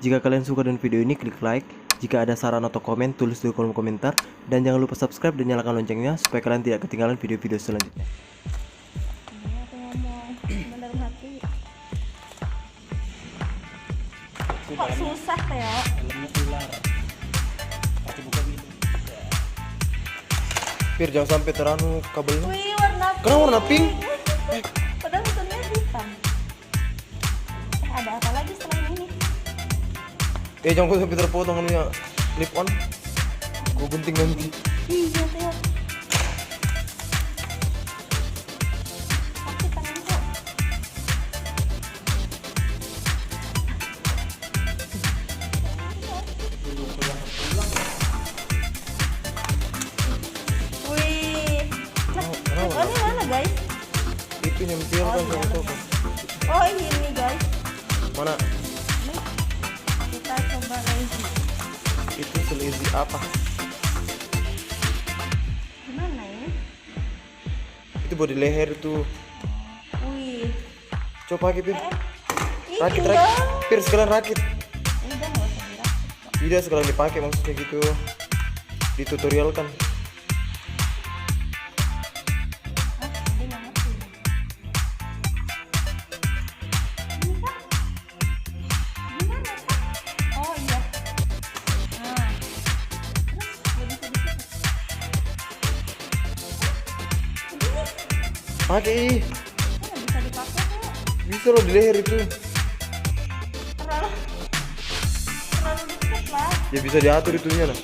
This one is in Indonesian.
Jika kalian suka dengan video ini, klik like. Jika ada saran atau komen, tulis di kolom komentar. Dan jangan lupa subscribe dan nyalakan loncengnya supaya kalian tidak ketinggalan video-video selanjutnya. Ini aku ngomong bener hati. Kok susah Theo? Helmnya ular. Pakai buka gitu. Biar jangan sampai teranu kabelnya. Wih, warna pink. Kenapa warna pink? Padahal mesinnya hitam. Ada apa lagi selain ini? Jangan sampai terpotong ini ya. Clip on. Gue gunting nanti. Iya Theo. Sakit tanganku. Wih. Nah, oh ini mana guys? Itu nyempil kan iya, sama bener. Oh ini guys. Mana? Nih, kita coba lazy. Itu selazy apa? Gimana ini? Itu body leher tuh. Wih. Coba pakai Pir. Ini Rakit, dong. rakit. Pir sekalian rakit. Udah nggak usah dirakit. Tidak sekalian dipakai maksudnya gitu. Di tutorial kan. Ah, dia nggak ngerti. Ini kan? Gimana kan? Oh iya. Nah, terus nggak bisa dikit. Begini, Pakai. nggak bisa dipakai kok. Bisa loh di leher itu. Terlalu dekat lah. Ya bisa diatur itunya lah.